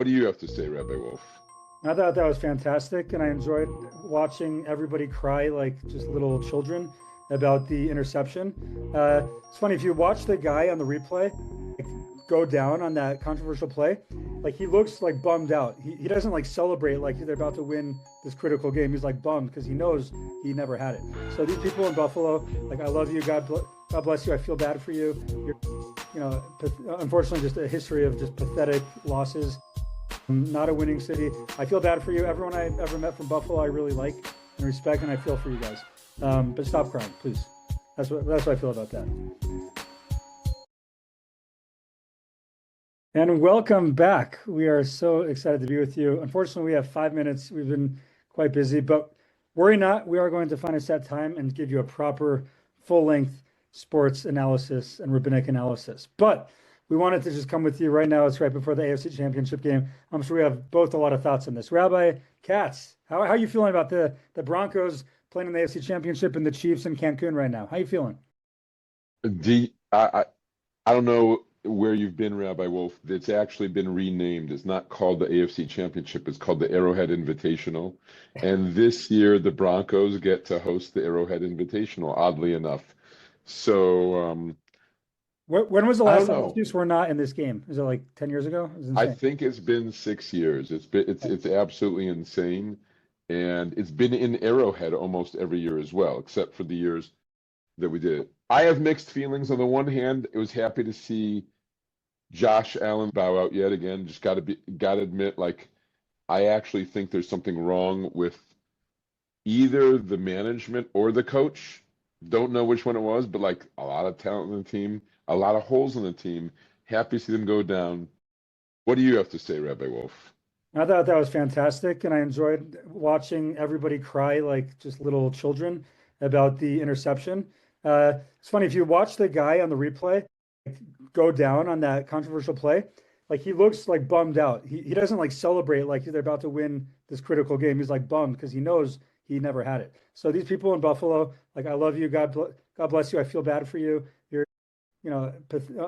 What do you have to say, Rabbi Wolf? I thought that was fantastic, and I enjoyed watching everybody cry like just little children about the interception. It's funny if you watch the guy on the replay like, go down on that controversial play, like he looks like bummed out. He doesn't like celebrate like they're about to win this critical game. He's like bummed because he knows he never had it. So these people in Buffalo, like I love you, God bless you. I feel bad for you. Unfortunately, just a history of just pathetic losses. Not a winning city. I feel bad for you. Everyone I ever met from Buffalo, I really like and respect, and I feel for you guys. But stop crying, please. That's what I feel about that. And welcome back. We are so excited to be with you. Unfortunately, we have 5 minutes. We've been quite busy, but worry not. We are going to find a set time and give you a proper, full-length sports analysis and rabbinic analysis. But we wanted to just come with you right now. It's right before the AFC Championship game. I'm sure we have both a lot of thoughts on this. Rabbi Katz, how are you feeling about the Broncos playing in the AFC Championship and the Chiefs in Cancun right now? How are you feeling? I don't know where you've been, Rabbi Wolf. It's actually been renamed. It's not called the AFC Championship. It's called the Arrowhead Invitational. And this year, the Broncos get to host the Arrowhead Invitational, oddly enough. So, When was the I last don't time the know. Chiefs were not in this game? Is it like 10 years ago? It was I insane. think it's been 6 years. It's absolutely insane. And it's been in Arrowhead almost every year as well, except for the years that we did it. I have mixed feelings. On the one hand, it was happy to see Josh Allen bow out yet again. Just gotta admit, like I actually think there's something wrong with either the management or the coach. Don't know which one it was, but like a lot of talent in the team, a lot of holes in the team. Happy to see them go down. What do you have to say, Rabbi Wolf? I thought that was fantastic, and I enjoyed watching everybody cry like just little children about the interception. It's funny if you watch the guy on the replay like, go down on that controversial play, like he looks like bummed out. He doesn't like celebrate like they're about to win this critical game. He's like bummed because he knows he never had it. So these people in Buffalo, like I love you, God bless you. I feel bad for you. You're,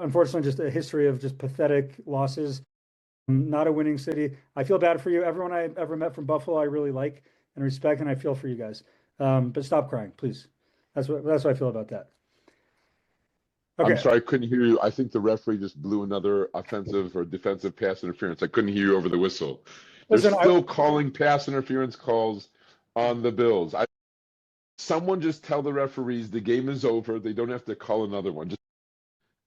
unfortunately, just a history of just pathetic losses. Not a winning city. I feel bad for you. Everyone I ever met from Buffalo, I really like and respect, and I feel for you guys. But stop crying, please. That's what I feel about that. I'm Okay, sorry, I couldn't hear you. I think the referee just blew another offensive or defensive pass interference. I couldn't hear you over the whistle. They're listen. still calling pass interference calls on the Bills. Someone just tell the referees the game is over. They don't have to call another one.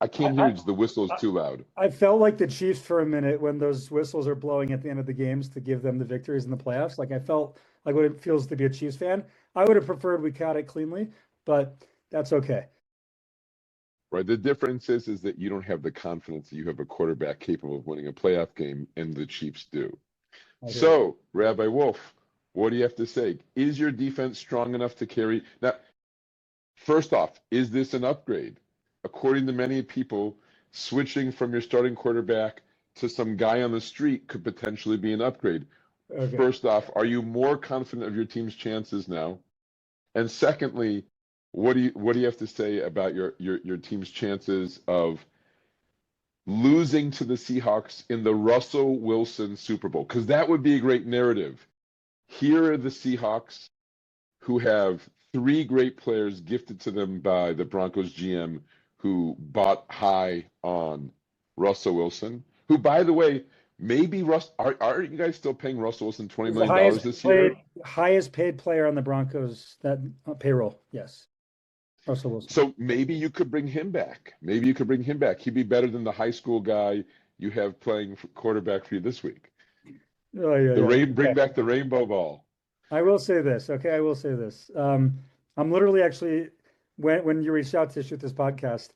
I can't hear I, you. The whistle is I too loud. I felt like the Chiefs for a minute when those whistles are blowing at the end of the games to give them the victories in the playoffs. Like I felt like what it feels to be a Chiefs fan. I would have preferred we caught it cleanly, but that's okay. Right. The difference is that you don't have the confidence that you have a quarterback capable of winning a playoff game, and the Chiefs do. I hear you. So, Rabbi Wolf, what do you have to say? Is your defense strong enough to carry? Now, first off, is this an upgrade? According to many people, switching from your starting quarterback to some guy on the street could potentially be an upgrade. Okay. First off, are you more confident of your team's chances now? And secondly, what do you have to say about your team's chances of losing to the Seahawks in the Russell Wilson Super Bowl? Because that would be a great narrative. Here are the Seahawks who have three great players gifted to them by the Broncos GM who bought high on Russell Wilson, who, by the way, maybe are you guys still paying Russell Wilson $20 He's the million this year? highest paid player on the Broncos that payroll. Yes, Russell Wilson. So maybe you could bring him back. Maybe you could bring him back. He'd be better than the high school guy you have playing quarterback for you this week. Oh yeah, yeah. Bring Okay. back the rainbow ball. I will say this. Okay, I will say this. I'm literally actually when you reached out to shoot this podcast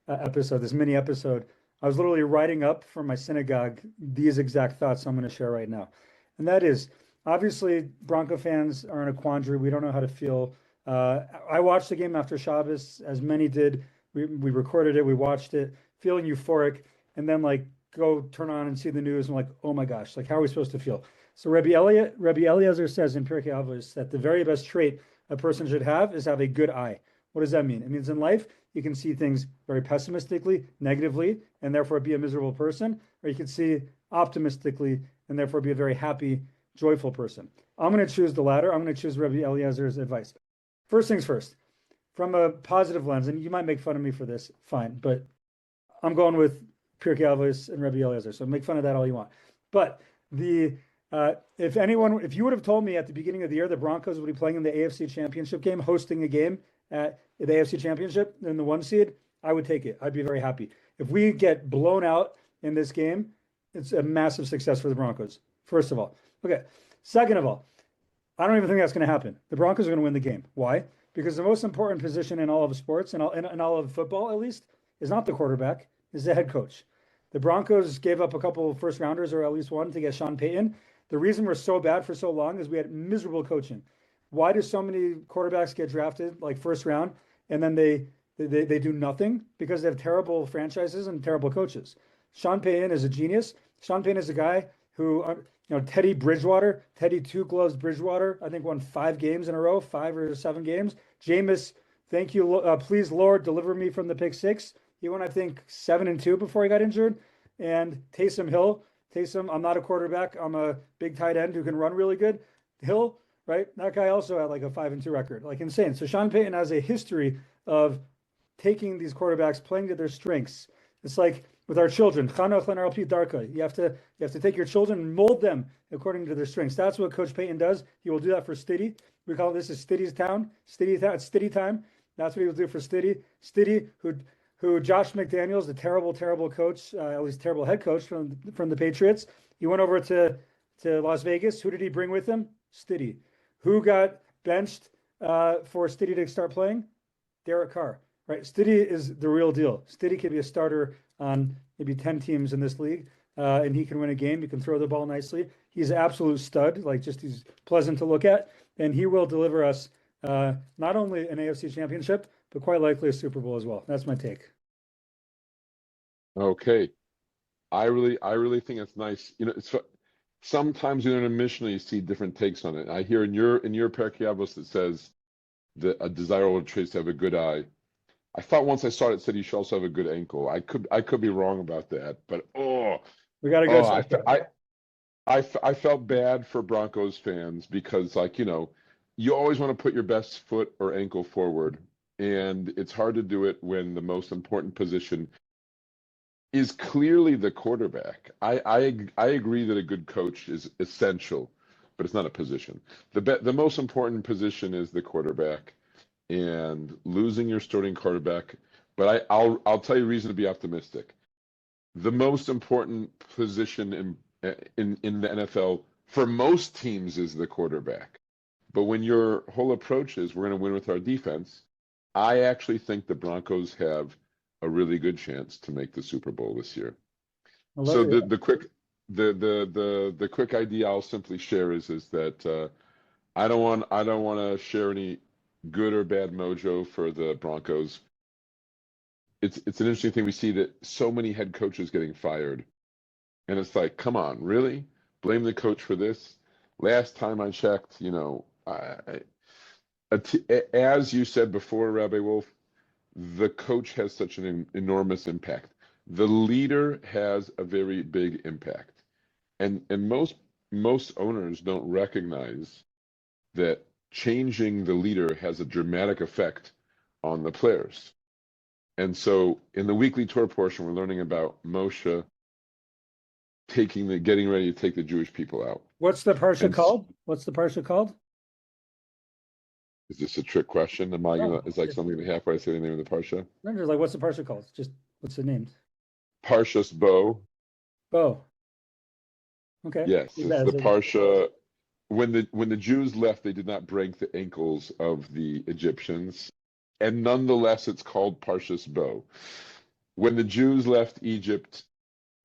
episode, this mini episode, I was literally writing up for my synagogue these exact thoughts I'm going to share right now, and that is obviously Bronco fans are in a quandary. We don't know how to feel. I watched the game after Shabbos, as many did. We recorded it, we watched it, feeling euphoric, and then like go turn on and see the news and like, oh my gosh, like how are we supposed to feel? So Rabbi Eliezer says in Pirkei Avos that the very best trait a person should have is have a good eye. What does that mean? It means in life you can see things very pessimistically, negatively, and therefore be a miserable person, or you can see optimistically and therefore be a very happy, joyful person. I'm going to choose the latter. I'm going to choose Rabbi Eliezer's advice. First things first, from a positive lens, and you might make fun of me for this, fine, but I'm going with Pirkei Avos and Rabbi Eliezer, so make fun of that all you want. But if you would have told me at the beginning of the year the Broncos would be playing in the AFC Championship game, hosting a game at the AFC Championship in the 1 seed, I would take it. I'd be very happy. If we get blown out in this game, it's a massive success for the Broncos, first of all. Okay. Second of all, I don't even think that's going to happen. The Broncos are going to win the game. Why? Because the most important position in all of sports, and in all of football at least, is not the quarterback, is the head coach. The Broncos gave up a couple of first rounders, or at least one, to get Sean Payton. The reason we're so bad for so long is we had miserable coaching. Why do so many quarterbacks get drafted like first round and then they do nothing? Because they have terrible franchises and terrible coaches. Sean Payton is a genius. Sean Payton is a guy who, Teddy Bridgewater, Teddy Two Gloves Bridgewater, I think won 5 games in a row, 5 or 7 games. Jameis, thank you, please Lord, deliver me from the pick 6. He won, I think, 7-2 before he got injured. And Taysom Hill, I'm not a quarterback. I'm a big tight end who can run really good. Hill, right? That guy also had like a 5-2 record, like insane. So Sean Payton has a history of taking these quarterbacks, playing to their strengths. It's like with our children, you have to take your children and mold them according to their strengths. That's what Coach Payton does. He will do that for Stiddy. We call this is Stiddy's town. It's Stiddy time. That's what he will do for Stiddy. Stiddy, who Josh McDaniels, the terrible coach, at least terrible head coach from the Patriots. He went over to Las Vegas. Who did he bring with him? Stiddy. Who got benched for Stiddy to start playing? Derek Carr. Right, Stiddy is the real deal. Stiddy could be a starter on maybe 10 teams in this league, and he can win a game. He can throw the ball nicely. He's an absolute stud, he's pleasant to look at, and he will deliver us not only an AFC Championship, but quite likely a Super Bowl as well. That's my take. Okay, I really think it's nice. It's sometimes in a mission you see different takes on it. I hear in your Pirkei Avos that says that a desirable trait is to have a good eye. I thought once I saw it said you should also have a good ankle. I could be wrong about that, but we got to go. I felt bad for Broncos fans because you always want to put your best foot or ankle forward, and it's hard to do it when the most important position is clearly the quarterback. I agree that a good coach is essential, but it's not a position. The most important position is the quarterback. And losing your starting quarterback, but I'll tell you a reason to be optimistic. The most important position in the NFL for most teams is the quarterback. But when your whole approach is we're going to win with our defense, I actually think the Broncos have a really good chance to make the Super Bowl this year. So the quick idea I'll simply share is that I don't want to share any good or bad mojo for the Broncos. It's an interesting thing. We see that so many head coaches getting fired, and it's like, come on, really? Blame the coach for this? Last time I checked, as you said before, Rabbi Wolf, the coach has such an enormous impact. The leader has a very big impact, and most owners don't recognize that changing the leader has a dramatic effect on the players. And so in the weekly tour portion, we're learning about Moshe getting ready to take the Jewish people out. What's the parsha called? What's the parsha called? Is this a trick question? Is like something halfway I say the name of the parsha? No, just like what's the parsha called? Just what's it named? Parshas Bo. Bo. Okay. Yes, it's the parsha. When the Jews left, they did not break the ankles of the Egyptians, and nonetheless, it's called Parshas Bo. When the Jews left Egypt,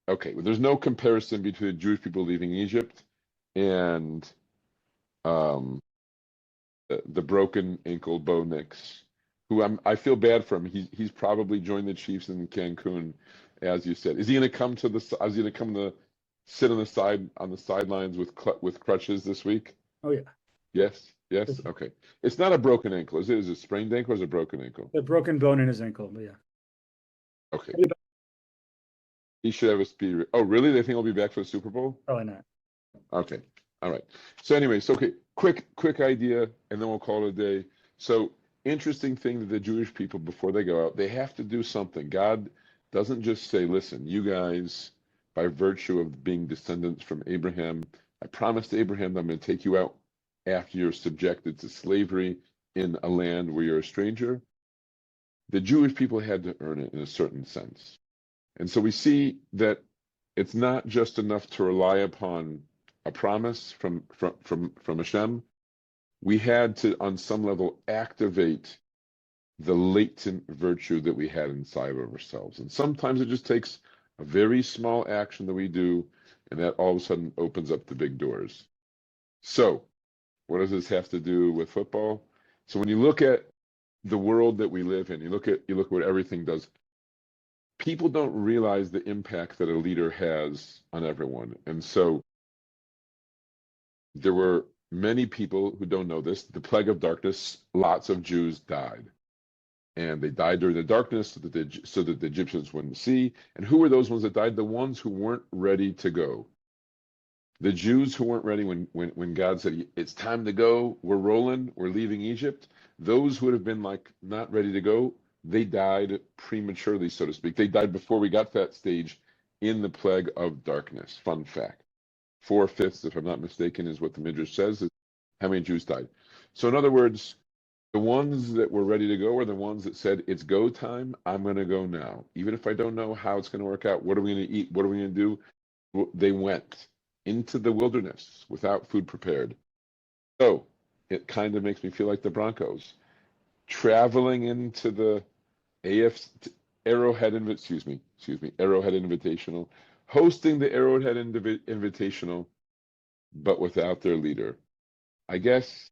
okay, there's no comparison between the Jewish people leaving Egypt and the broken ankle Bo Nix, who I feel bad for him. He's probably joined the Chiefs in Cancun, as you said. Is he going to come to sit on the sidelines with crutches this week? Oh yeah. Yes. Okay. It's not a broken ankle, is it? Is it a sprained ankle or is it a broken ankle? A broken bone in his ankle, but yeah. Okay. He should have a speed. Oh, really? They think he'll be back for the Super Bowl? Probably not. Okay. All right. So anyways, okay, quick idea, and then we'll call it a day. So interesting thing that the Jewish people, before they go out, they have to do something. God doesn't just say, listen, you guys, by virtue of being descendants from Abraham, I promised Abraham that I'm going to take you out after you're subjected to slavery in a land where you're a stranger. The Jewish people had to earn it in a certain sense. And so we see that it's not just enough to rely upon a promise from Hashem. We had to, on some level, activate the latent virtue that we had inside of ourselves. And sometimes it just takes a very small action that we do, and that all of a sudden opens up the big doors. So, what does this have to do with football? So when you look at the world that we live in, you look at what everything does. People don't realize the impact that a leader has on everyone. And so there were many people who don't know this. The plague of darkness, lots of Jews died. And they died during the darkness so that the Egyptians wouldn't see. And who were those ones that died? The ones who weren't ready to go. The Jews who weren't ready when God said, it's time to go, we're rolling, we're leaving Egypt. Those who would have been like not ready to go, they died prematurely, so to speak. They died before we got to that stage in the plague of darkness. Fun fact. 4/5, if I'm not mistaken, is what the Midrash says, is how many Jews died. So in other words, the ones that were ready to go are the ones that said, it's go time, I'm going to go now. Even if I don't know how it's going to work out, what are we going to eat, what are we going to do? They went into the wilderness without food prepared. So it kind of makes me feel like the Broncos traveling into the AFC Arrowhead Invitational, hosting the Arrowhead Invitational, but without their leader. I guess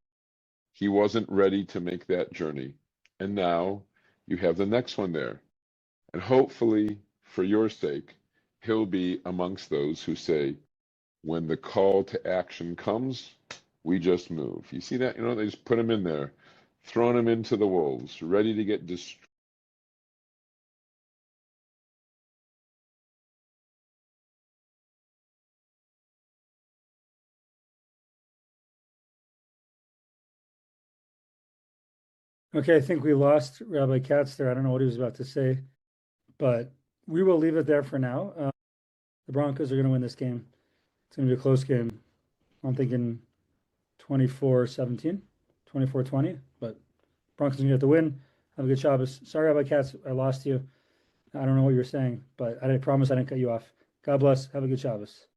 he wasn't ready to make that journey. And now you have the next one there. And hopefully, for your sake, he'll be amongst those who say, when the call to action comes, we just move. You see that? They just put him in there, throwing him into the wolves, ready to get destroyed. Okay, I think we lost Rabbi Katz there. I don't know what he was about to say, but we will leave it there for now. The Broncos are going to win this game. It's going to be a close game. I'm thinking 24-17, 24-20, but Broncos are going to get the win. Have a good Shabbos. Sorry, Rabbi Katz, I lost you. I don't know what you were saying, but I promise I didn't cut you off. God bless. Have a good Shabbos.